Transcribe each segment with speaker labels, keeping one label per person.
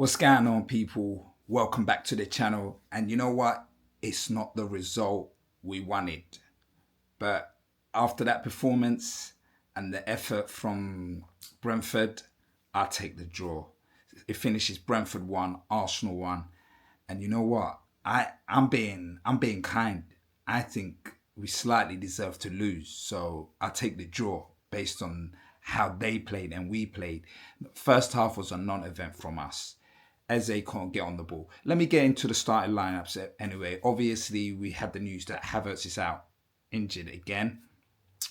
Speaker 1: What's going on, people? Welcome back to the channel. And you know what? It's not the result we wanted. But after that performance and the effort from Brentford, I'll take the draw. It finishes Brentford 1, Arsenal 1. And you know what? I'm being kind. I think we slightly deserve to lose. So I'll take the draw based on how they played and we played. First half was a non-event from us. Eze can't get on the ball. Let me get into the starting lineups anyway. Obviously, we had the news that Havertz is out injured again,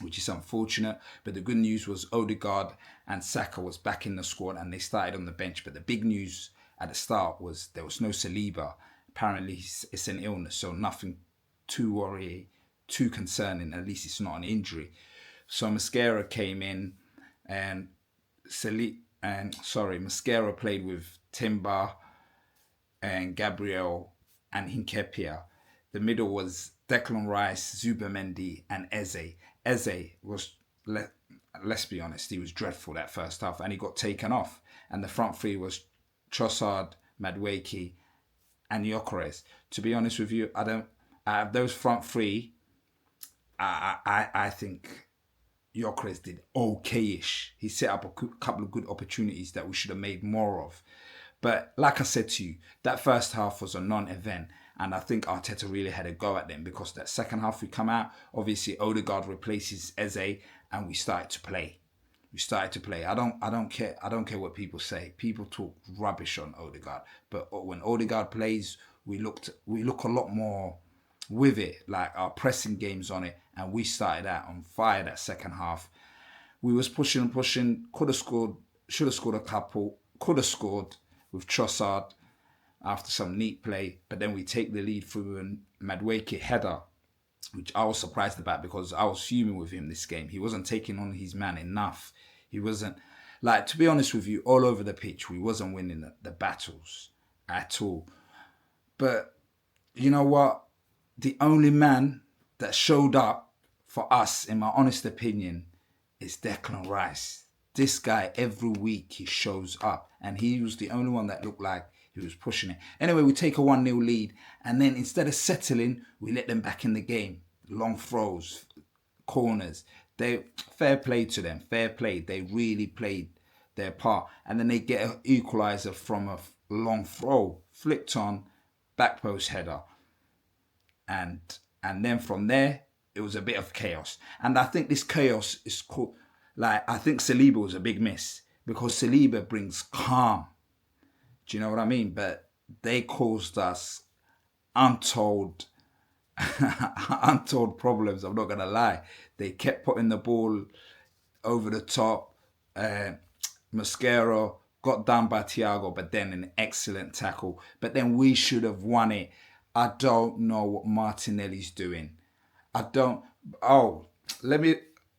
Speaker 1: which is unfortunate. But the good news was Odegaard and Saka was back in the squad and they started on the bench. But the big news at the start was there was no Saliba. Apparently, it's an illness, so nothing too worrying, too concerning. At least it's not an injury. So Mascara came in and Mascara played with Timber and Gabriel and Hinkepia. The middle was Declan Rice, Zubamendi and Eze. Eze was, let's be honest, he was dreadful that first half and he got taken off. And the front three was Trossard, Madueke and Gyökeres. To be honest with you, out of those front three, I think Gyökeres did okay-ish. He set up a couple of good opportunities that we should have made more of. But like I said to you, that first half was a non-event. And I think Arteta really had a go at them because that second half we come out, obviously Odegaard replaces Eze and we started to play. I don't care what people say. People talk rubbish on Odegaard. But when Odegaard plays, we look a lot more with it, like our pressing games on it, and we started out on fire that second half. We was pushing, could have scored, should have scored a couple, could have scored with Trossard after some neat play, but then we take the lead through a Madueke header, which I was surprised about because I was fuming with him this game. He wasn't taking on his man enough. He wasn't, like, to be honest with you, all over the pitch, we wasn't winning the battles at all. But you know what? The only man that showed up for us, in my honest opinion, is Declan Rice. This guy, every week, he shows up. And he was the only one that looked like he was pushing it. Anyway, we take a 1-0 lead. And then instead of settling, we let them back in the game. Long throws, corners. Fair play to them. Fair play. They really played their part. And then they get an equaliser from a long throw. Flicked on, back post header. And then from there, it was a bit of chaos. And I think this chaos is called, I think Saliba was a big miss because Saliba brings calm. Do you know what I mean? But they caused us untold problems. I'm not going to lie. They kept putting the ball over the top. Mascara got done by Thiago, but then an excellent tackle. But then we should have won it. I don't know what Martinelli's doing. Let me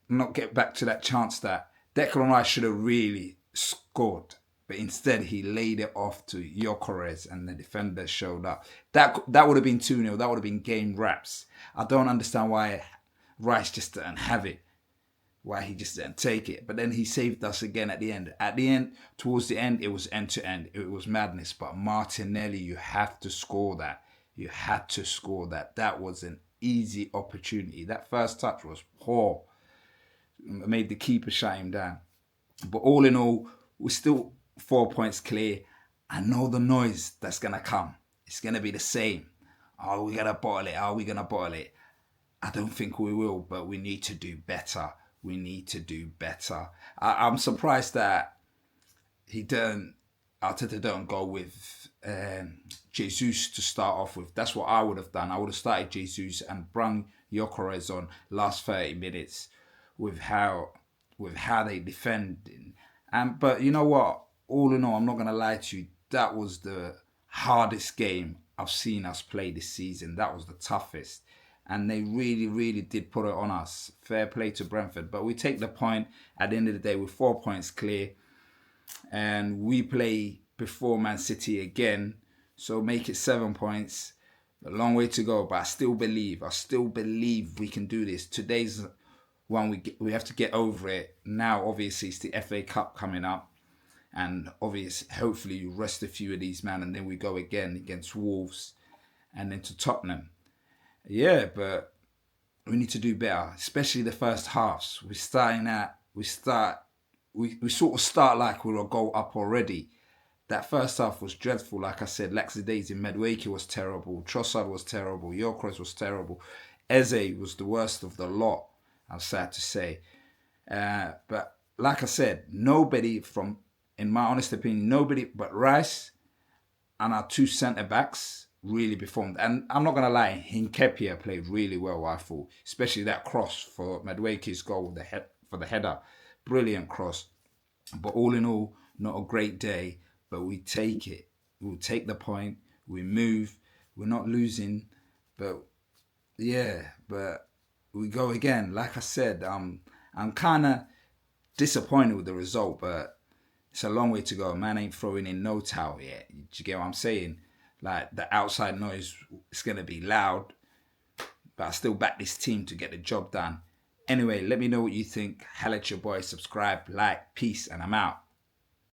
Speaker 1: not get back to that chance that Declan Rice should have really scored. But instead, he laid it off to Gyökeres and the defender showed up. That would have been 2-0. That would have been game wraps. I don't understand why Rice just didn't have it. Why he just didn't take it. But then he saved us again at the end. Towards the end, it was end-to-end. It was madness. But Martinelli, you have to score that. You had to score that. That was an easy opportunity. That first touch was poor. It made the keeper shut him down. But all in all, we're still 4 points clear. I know the noise that's going to come. It's going to be the same. Are we going to bottle it? Are we going to bottle it? I don't think we will, but we need to do better. We need to do better. I'm surprised that Arteta don't go with Jesus to start off with. That's what I would have done. I would have started Jesus and brung Gyökeres on last 30 minutes with how they defend. But you know what? All in all, I'm not going to lie to you. That was the hardest game I've seen us play this season. That was the toughest. And they really, really did put it on us. Fair play to Brentford. But we take the point at the end of the day with 4 points clear. And we play before Man City again. So make it 7 points. A long way to go. But I still believe we can do this. Today's one we have to get over it. Now, obviously, it's the FA Cup coming up. And obviously, hopefully you rest a few of these man, and then we go again against Wolves and then to Tottenham. Yeah, but we need to do better, especially the first halves. We sort of start like we're a goal up already. That first half was dreadful. Like I said, Laxadaisy Madueke was terrible. Trossard was terrible. Gyökeres was terrible. Eze was the worst of the lot, I'm sad to say. But like I said, in my honest opinion, nobody but Rice and our two centre backs really performed. And I'm not gonna lie, Hinkepia played really well, I thought, especially that cross for Madueke's goal, for the header, brilliant cross. But all in all, not a great day. But we take it. We'll take the point. We move. We're not losing. But yeah, but we go again. Like I said, I'm kind of disappointed with the result, but it's a long way to go. Man ain't throwing in no towel yet. Do you get what I'm saying? Like, the outside noise is going to be loud, but I still back this team to get the job done. Anyway, let me know what you think. Holla at your boy, subscribe, like, peace, and I'm out.